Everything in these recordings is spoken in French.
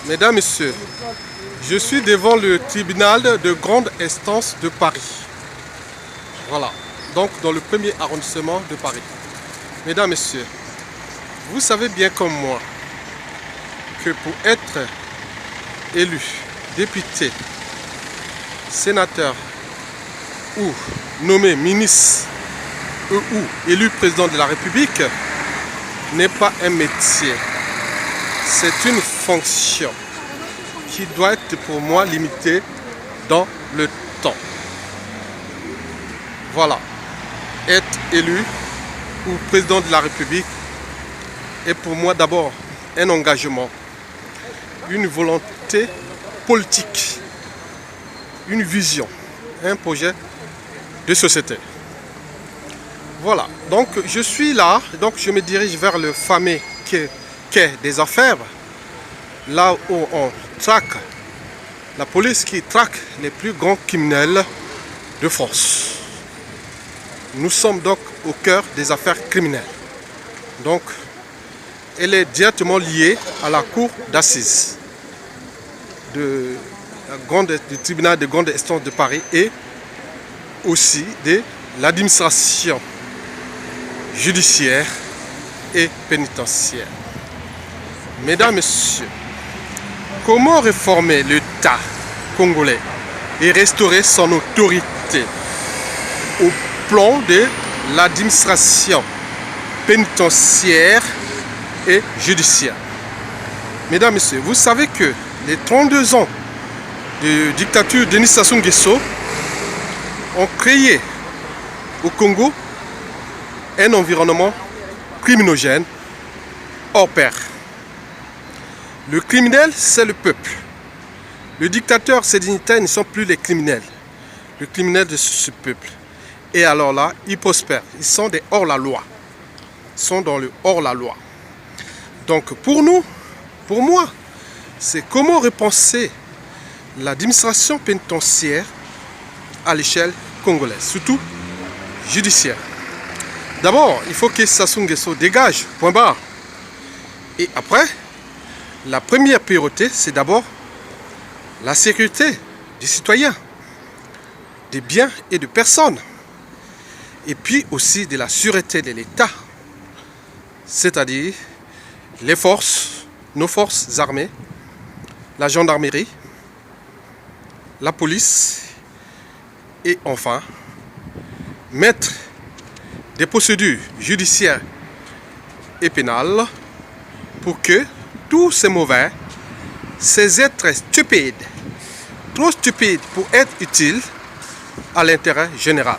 Mesdames, Messieurs, je suis devant le tribunal de grande instance de Paris. Voilà, donc dans le premier arrondissement de Paris. Mesdames, Messieurs, vous savez bien comme moi que pour être élu député, sénateur ou nommé ministre ou élu président de la République n'est pas un métier. C'est une fonction qui doit être pour moi limitée dans le temps. Voilà, être élu ou président de la République est pour moi d'abord un engagement, une volonté politique, une vision, un projet de société. Voilà, donc je suis là, donc je me dirige vers le fameux quai des affaires, là où on traque, la police qui traque les plus grands criminels de France. Nous sommes donc au cœur des affaires criminelles. Donc, elle est directement liée à la cour d'assises du tribunal de grande instance de Paris et aussi de l'administration judiciaire et pénitentiaire. Mesdames, Messieurs, comment réformer l'État congolais et restaurer son autorité au plan de l'administration pénitentiaire et judiciaire? Mesdames, Messieurs, vous savez que les 32 ans de dictature de Denis Sassou Nguesso ont créé au Congo un environnement criminogène hors pair. Le criminel, c'est le peuple. Le dictateur, ses dignitaires ne sont plus les criminels. Le criminel de ce peuple. Et alors là, ils prospèrent. Ils sont des hors-la-loi. Ils sont dans le hors-la-loi. Donc pour nous, pour moi, c'est comment repenser l'administration pénitentiaire à l'échelle congolaise, surtout judiciaire. D'abord, il faut que Sassou Nguesso dégage, point barre. Et après, la première priorité, c'est d'abord la sécurité des citoyens, des biens et des personnes. Et puis aussi de la sûreté de l'État, c'est-à-dire les forces, nos forces armées, la gendarmerie, la police et enfin mettre des procédures judiciaires et pénales pour que tous ces mauvais, ces êtres stupides, trop stupides pour être utiles à l'intérêt général.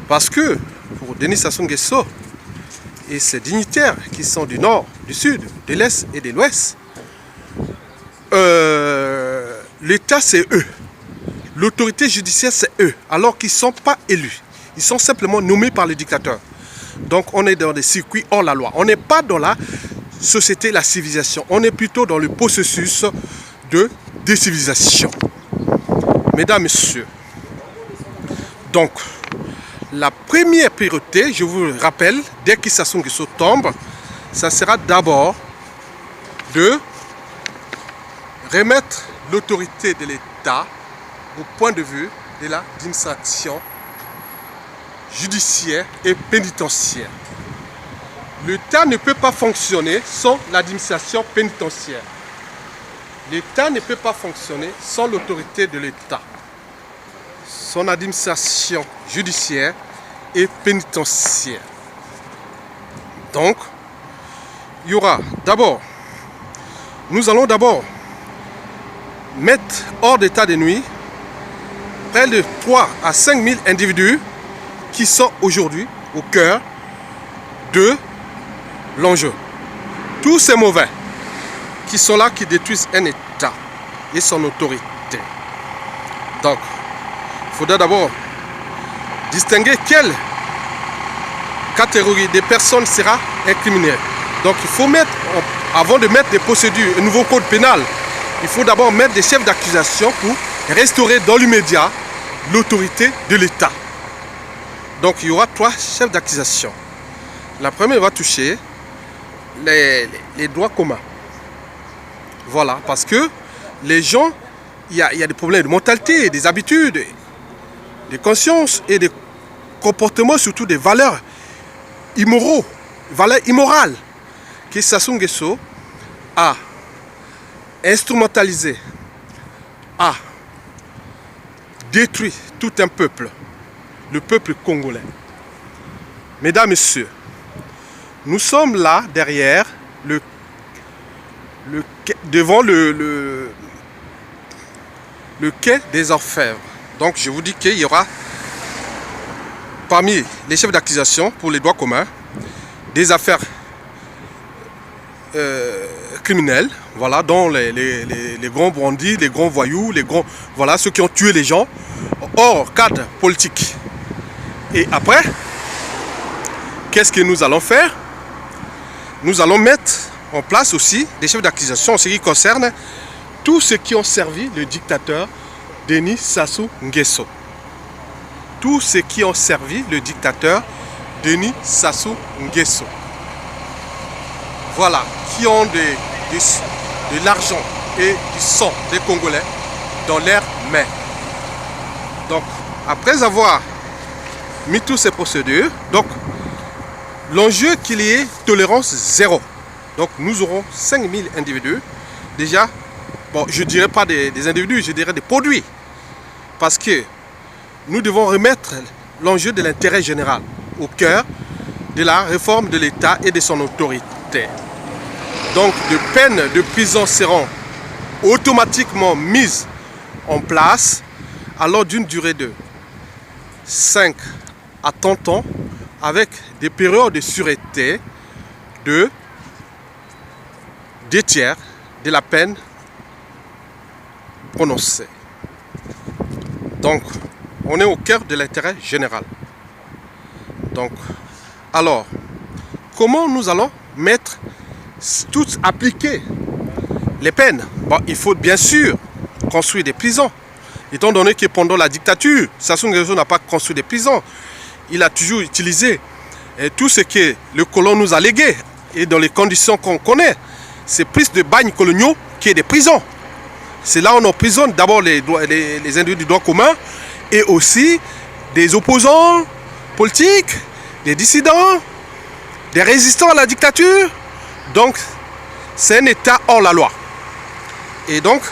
Parce que pour Denis Sassou Nguesso et ses dignitaires qui sont du nord, du sud, de l'est et de l'ouest, l'État c'est eux. L'autorité judiciaire c'est eux, alors qu'ils ne sont pas élus. Ils sont simplement nommés par le dictateur. Donc on est dans des circuits hors la loi. On n'est pas dans la société, la civilisation. On est plutôt dans le processus de décivilisation. Mesdames, Messieurs, donc la première priorité, je vous le rappelle, dès que Sassou Nguesso tombe, ça sera d'abord de remettre l'autorité de l'État au point de vue de l'administration judiciaire et pénitentiaire. L'État ne peut pas fonctionner sans l'administration pénitentiaire. L'État ne peut pas fonctionner sans l'autorité de l'État, son administration judiciaire et pénitentiaire. Donc, il y aura d'abord, nous allons d'abord mettre hors d'état de nuit près de 3 à 5 000 individus qui sont aujourd'hui au cœur de l'enjeu. Tous ces mauvais qui sont là, qui détruisent un État et son autorité. Donc, il faudra d'abord distinguer quelle catégorie de personnes sera incriminée. Donc, il faut mettre, avant de mettre des procédures, un nouveau code pénal, il faut d'abord mettre des chefs d'accusation pour restaurer dans l'immédiat l'autorité de l'État. Donc il y aura 3 chefs d'accusation. La première va toucher les droits communs. Voilà, parce que les gens, il y a des problèmes de mentalité, des habitudes, des consciences et des comportements, surtout des valeurs immoraux, valeurs immorales, que Sassou Nguesso a instrumentalisé, a détruit tout un peuple, le peuple congolais. Mesdames, Messieurs, nous sommes là derrière devant le quai des Orfèvres. Donc je vous dis qu'il y aura parmi les chefs d'accusation pour les droits communs des affaires criminels, voilà, dont les grands bandits, les grands voyous, voilà, ceux qui ont tué les gens, hors cadre politique. Et après, qu'est-ce que nous allons faire? Nous allons mettre en place aussi des chefs d'accusation en ce qui concerne tous ceux qui ont servi le dictateur Denis Sassou Nguesso. Tous ceux qui ont servi le dictateur Denis Sassou Nguesso. Voilà, qui ont de l'argent et du sang des Congolais dans leurs mains. Donc, après avoir mis toutes ces procédures, donc l'enjeu qu'il y ait tolérance zéro. Donc nous aurons 5000 individus. Déjà, bon, je ne dirais pas des individus, je dirais des produits. Parce que nous devons remettre l'enjeu de l'intérêt général au cœur de la réforme de l'État et de son autorité. Donc de peines de prison seront automatiquement mises en place alors d'une durée de 5 à 30 ans avec des périodes de sûreté de 2 tiers de la peine prononcée. Donc, on est au cœur de l'intérêt général. Donc, alors, comment nous allons appliquer les peines? Bon, il faut bien sûr construire des prisons. Étant donné que pendant la dictature, Sassou Nguesso n'a pas construit des prisons. Il a toujours utilisé tout ce que le colon nous a légué. Et dans les conditions qu'on connaît, c'est plus de bagnes coloniaux que des prisons. C'est là où on emprisonne d'abord les individus du droit commun et aussi des opposants politiques, des dissidents, des résistants à la dictature. Donc, c'est un État hors la loi. Et donc,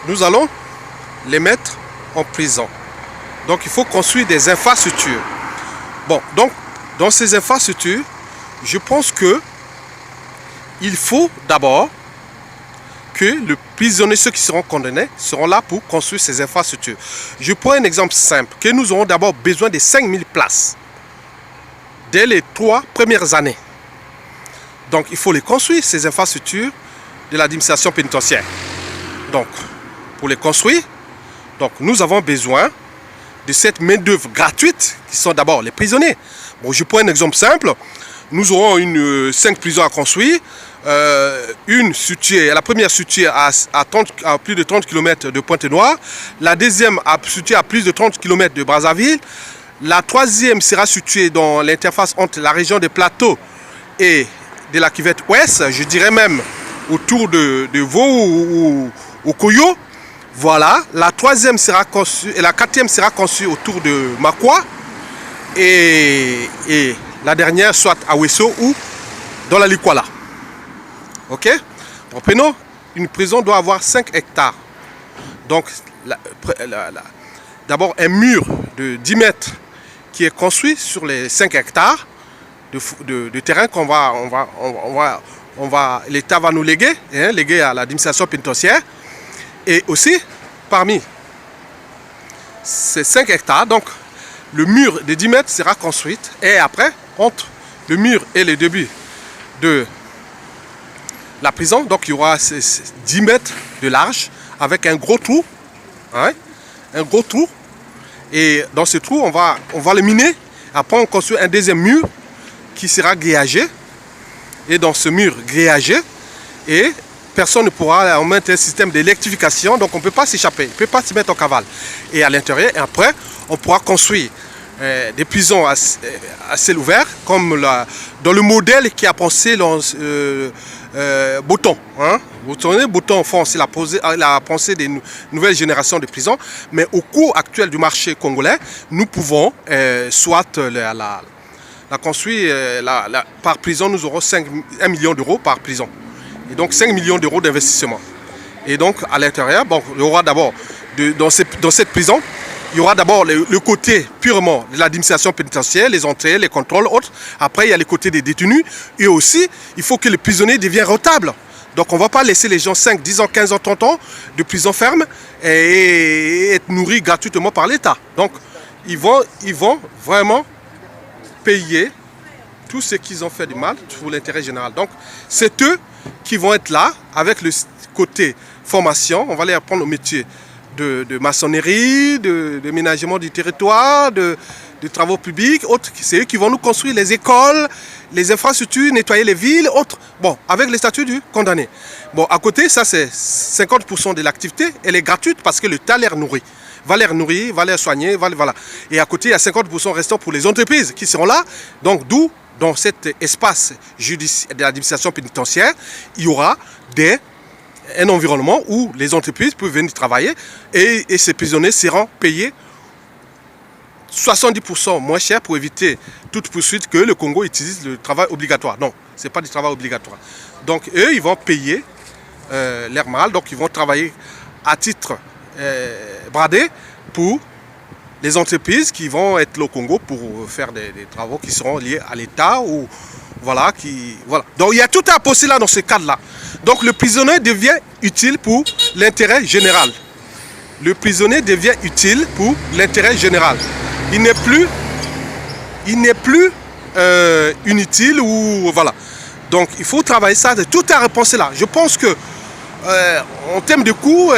nous allons les mettre en prison. Donc, il faut construire des infrastructures. Bon, donc, dans ces infrastructures, je pense que il faut d'abord que les prisonniers, ceux qui seront condamnés, seront là pour construire ces infrastructures. Je prends un exemple simple, que nous aurons d'abord besoin de 5000 places dès les 3 premières années. Donc, il faut les construire, ces infrastructures de l'administration pénitentiaire. Donc, pour les construire, donc, nous avons besoin de cette main-d'œuvre gratuite, qui sont d'abord les prisonniers. Bon, je prends un exemple simple. Nous aurons 5 prisons à construire. La première située à plus de 30 km de Pointe-Noire. La deuxième située à plus de 30 km de Brazzaville. La troisième sera située dans l'interface entre la région des Plateaux et de la Cuvette Ouest. Je dirais même autour de Vaud ou Koyo. Voilà. La troisième sera conçue et la quatrième sera conçue autour de Makwa. Et la dernière soit à Wesso ou dans la Likwala. Ok? Prenons, une prison doit avoir 5 hectares. Donc, d'abord un mur de 10 mètres qui est construit sur les 5 hectares de terrain qu'on l'État va nous léguer, léguer à l'administration pénitentiaire. Et aussi, parmi ces 5 hectares, donc, le mur de 10 mètres sera construit. Et après, entre le mur et le début de la prison, donc il y aura 10 mètres de large avec un gros trou. Hein, un gros trou. Et dans ce trou, on va le miner. Après, on construit un deuxième mur qui sera grillagé. Et dans ce mur grillagé, et personne ne pourra mettre un système d'électrification. Donc on ne peut pas s'échapper, on ne peut pas se mettre en cavale. Et à l'intérieur, et après, on pourra construire des prisons à ciel ouvert, comme dans le modèle qui a pensé Boton. Hein? Boton en France, il a pensé des nouvelles générations de prisons. Mais au cours actuel du marché congolais, nous pouvons soit la construire par prison, nous aurons 1 million d'euros par prison. Et donc 5 millions d'euros d'investissement. Et donc à l'intérieur, bon, il y aura d'abord, dans cette prison, il y aura d'abord le côté purement de l'administration pénitentiaire, les entrées, les contrôles, autres. Après, il y a le côté des détenus. Et aussi, il faut que les prisonniers deviennent rentables. Donc on ne va pas laisser les gens 5, 10 ans, 15 ans, 30 ans de prison ferme et être nourris gratuitement par l'État. Donc ils vont vraiment payer tout ce qu'ils ont fait du mal pour l'intérêt général. Donc c'est eux qui vont être là avec le côté formation. On va les apprendre au métier de maçonnerie, de ménagement du territoire, de travaux publics, autres. C'est eux qui vont nous construire les écoles, les infrastructures, nettoyer les villes, autres. Bon, avec les statuts du condamné. Bon, à côté, ça c'est 50% de l'activité, elle est gratuite parce que l'État les nourrit. Va les nourrir, va les soigner, voilà. Et à côté, il y a 50% restant pour les entreprises qui seront là. Donc, d'où, dans cet espace judiciaire de l'administration pénitentiaire, il y aura un environnement où les entreprises peuvent venir travailler et ces prisonniers seront payés 70% moins cher pour éviter toute poursuite que le Congo utilise le travail obligatoire. Non, ce n'est pas du travail obligatoire. Donc, eux, ils vont payer l'air mal, donc ils vont travailler à titre bradé pour les entreprises qui vont être au Congo pour faire des travaux qui seront liés à l'État ou voilà. Donc il y a tout à poser là dans ce cadre-là. Donc le prisonnier devient utile pour l'intérêt général. Le prisonnier devient utile pour l'intérêt général. Il n'est plus inutile ou voilà. Donc il faut travailler ça, tout à repenser là. Je pense que en termes de coûts,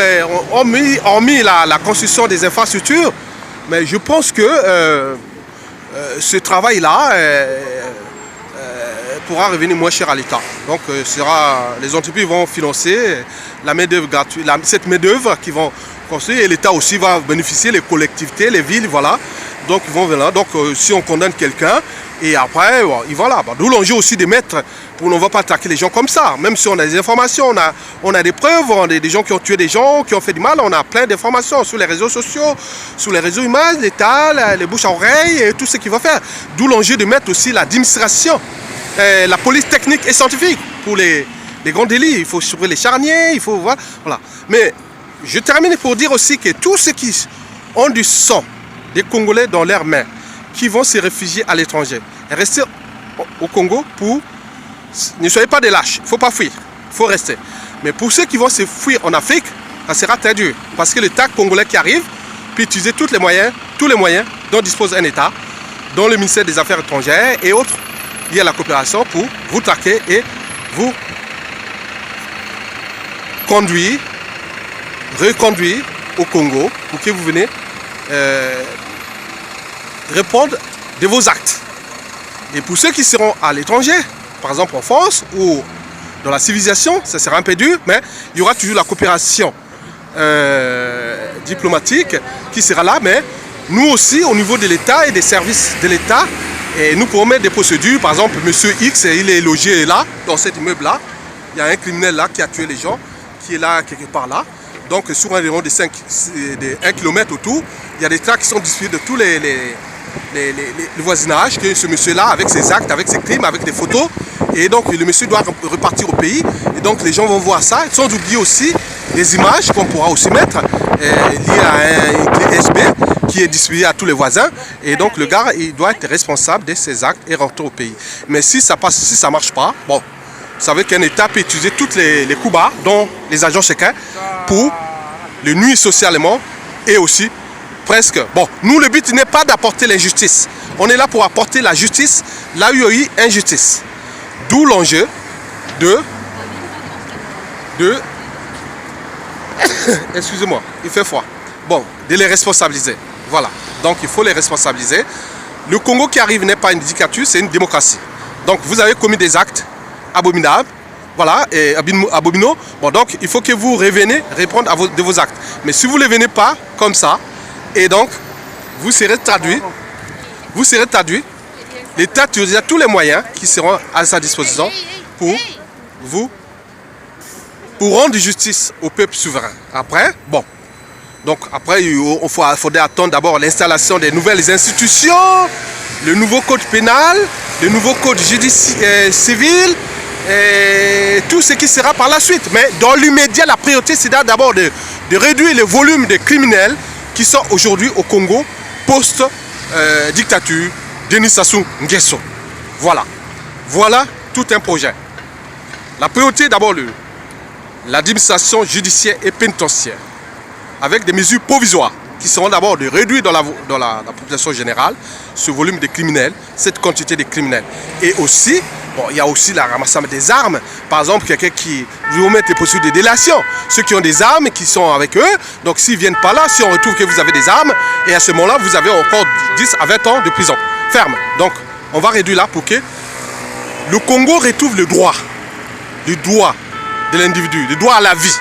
hormis la construction des infrastructures, mais je pense que ce travail-là pourra revenir moins cher à l'État. Donc les entreprises vont financer la main-d'œuvre gratuite, cette main-d'œuvre qui vont construire et l'État aussi va bénéficier, les collectivités, les villes, voilà. Donc ils vont venir. Donc si on condamne quelqu'un, et après, ils vont là. D'où l'enjeu aussi de mettre, on ne va pas attaquer les gens comme ça. Même si on a des informations, on a des preuves, on a des gens qui ont tué des gens, qui ont fait du mal, on a plein d'informations sur les réseaux sociaux, sur les réseaux images, l'État, les bouches à oreille, et tout ce qu'il va faire. D'où l'enjeu de mettre aussi l'administration, la police technique et scientifique pour les grands délits. Il faut surveiller les charniers, il faut voir. Voilà. Mais je termine pour dire aussi que tous ceux qui ont du sang des Congolais dans leurs mains, qui vont se réfugier à l'étranger, rester au Congo pour... Ne soyez pas des lâches, il ne faut pas fuir, il faut rester. Mais pour ceux qui vont se fuir en Afrique, ça sera très dur. Parce que l'État congolais qui arrive peut utiliser tous les moyens dont dispose un État, dont le ministère des Affaires étrangères et autres liés à la coopération pour vous traquer et vous reconduire au Congo pour que vous venez répondre de vos actes. Et pour ceux qui seront à l'étranger, par exemple en France ou dans la civilisation, ça sera un peu dur, mais il y aura toujours la coopération diplomatique qui sera là, mais nous aussi, au niveau de l'État et des services de l'État, nous pourrons mettre des procédures. Par exemple, monsieur X, il est logé là, dans cet immeuble-là. Il y a un criminel là qui a tué les gens, qui est là, quelque part là. Donc, sur un rayon de 1 km autour, il y a des tracts qui sont distribués de tous les voisinages, que ce monsieur-là, avec ses actes, avec ses crimes, avec des photos. Et donc, le monsieur doit repartir au pays. Et donc, les gens vont voir ça. Sans oublier aussi des images qu'on pourra aussi mettre liées à un clé USB qui est distribué à tous les voisins. Et donc, le gars, il doit être responsable de ses actes et rentrer au pays. Mais si ça ne marche pas, bon, vous savez qu'un État peut utiliser toutes les coups bas, dont les agents chacun, pour le nuire socialement et aussi presque. Bon, nous, le but n'est pas d'apporter l'injustice. On est là pour apporter la justice là où il y a eu injustice. D'où l'enjeu de excusez-moi, il fait froid. Bon, de les responsabiliser. Voilà. Donc, il faut les responsabiliser. Le Congo qui arrive n'est pas une dictature, c'est une démocratie. Donc, vous avez commis des actes abominables. Voilà, et abominaux. Bon, donc, il faut que vous reveniez répondre de vos actes. Mais si vous ne venez pas comme ça, et donc, vous serez traduit. L'État utilisera tous les moyens qui seront à sa disposition pour vous pour rendre justice au peuple souverain. Après, bon, donc après, il faudrait attendre d'abord l'installation des nouvelles institutions, le nouveau code pénal, le nouveau code civil, et tout ce qui sera par la suite. Mais dans l'immédiat, la priorité, c'est d'abord de réduire le volume des criminels qui sont aujourd'hui au Congo post-dictature Denis Sassou Nguesso. Voilà. Voilà tout un projet. La priorité, d'abord, l'administration judiciaire et pénitentiaire, avec des mesures provisoires qui seront d'abord de réduire dans la population générale ce volume de criminels, cette quantité de criminels. Et aussi, bon, il y a aussi la ramassage des armes. Par exemple, quelqu'un qui vous met des procédures de délation. Ceux qui ont des armes, qui sont avec eux, donc s'ils ne viennent pas là, si on retrouve que vous avez des armes, et à ce moment-là, vous avez encore 10 à 20 ans de prison ferme. Donc, on va réduire là pour que le Congo retrouve le droit de l'individu, le droit à la vie,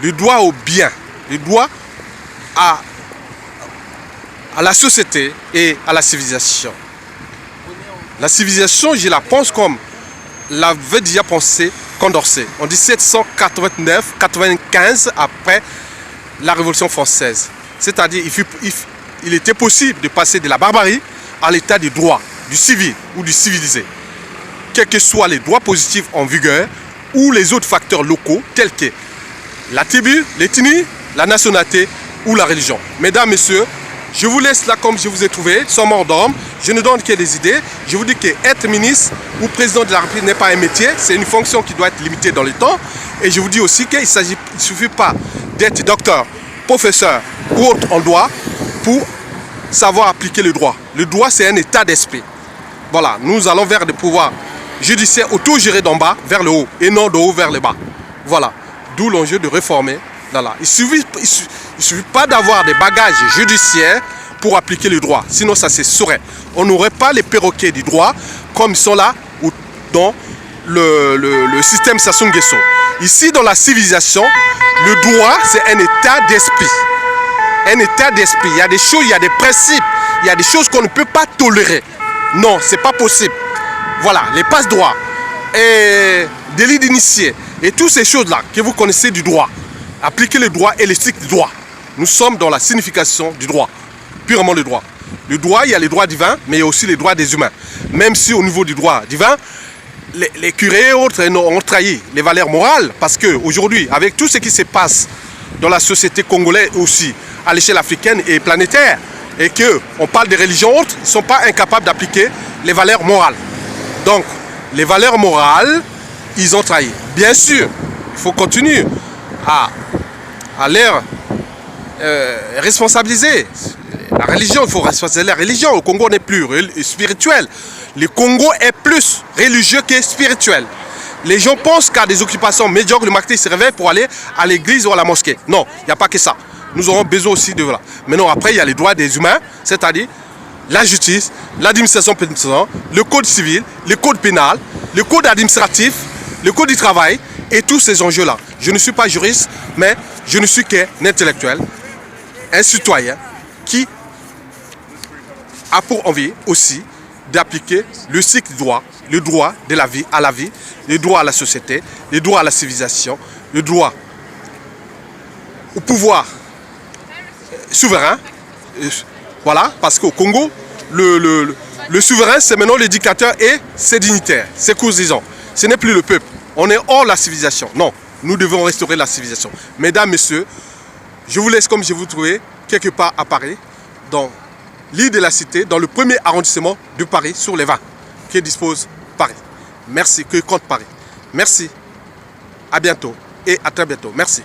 le droit au bien, le droit à la société et à la civilisation. La civilisation, je la pense comme l'avait déjà pensé Condorcet en 1789-95 après la Révolution française. C'est-à-dire il était possible de passer de la barbarie à l'état du droit, du civil ou du civilisé. Quels que soient les droits positifs en vigueur ou les autres facteurs locaux tels que la tribu, l'ethnie, la nationalité ou la religion. Mesdames, messieurs, je vous laisse là comme je vous ai trouvé, sans mort d'homme. Je ne donne que des idées. Je vous dis qu'être ministre ou président de la République n'est pas un métier. C'est une fonction qui doit être limitée dans le temps. Et je vous dis aussi qu'il ne suffit pas d'être docteur, professeur ou autre en droit pour savoir appliquer le droit. Le droit, c'est un état d'esprit. Voilà, nous allons vers des pouvoirs judiciaires autogérés d'en bas vers le haut et non de haut vers le bas. Voilà, d'où l'enjeu de réformer. Voilà. Il ne suffit pas d'avoir des bagages judiciaires pour appliquer le droit. Sinon, ça se saurait. On n'aurait pas les perroquets du droit comme ils sont là dans le système Sassou Nguesso. Ici, dans la civilisation, le droit, c'est un état d'esprit. Un état d'esprit. Il y a des choses, il y a des principes, il y a des choses qu'on ne peut pas tolérer. Non, ce n'est pas possible. Voilà, les passe-droits, et délits d'initié, et toutes ces choses-là que vous connaissez du droit. Appliquer le droit et le strict droit. Nous sommes dans la signification du droit, purement le droit. Le droit, il y a les droits divins, mais il y a aussi les droits des humains. Même si au niveau du droit divin, les curés et autres ont trahi les valeurs morales, parce qu'aujourd'hui, avec tout ce qui se passe dans la société congolaise aussi, à l'échelle africaine et planétaire, et qu'on parle des religions autres, ils ne sont pas incapables d'appliquer les valeurs morales. Donc, les valeurs morales, ils ont trahi. Bien sûr, il faut continuer à les responsabiliser. La religion, il faut responsabiliser la religion. Le Congo n'est plus spirituel. Le Congo est plus religieux que spirituel. Les gens pensent qu'à des occupations médiocres, le matin, ils se réveillent pour aller à l'église ou à la mosquée. Non, il n'y a pas que ça. Nous aurons besoin aussi de... Voilà. Maintenant, après, il y a les droits des humains, c'est-à-dire la justice, l'administration pénitentiaire, le code civil, le code pénal, le code administratif, le code du travail et tous ces enjeux-là. Je ne suis pas juriste, mais je ne suis qu'un intellectuel, un citoyen qui a pour envie aussi d'appliquer le cycle droit, le droit de la vie à la vie, le droit à la société, le droit à la civilisation, le droit au pouvoir souverain. Voilà, parce qu'au Congo, le souverain, c'est maintenant l'éducateur et ses dignitaires, ses courtisans. Ce n'est plus le peuple. On est hors la civilisation. Non, nous devons restaurer la civilisation. Mesdames, messieurs, je vous laisse comme je vous trouvais, quelque part à Paris, dans l'île de la Cité, dans le premier arrondissement de Paris, sur les 20, que dispose Paris. Merci, que compte Paris. Merci, à bientôt et à très bientôt. Merci.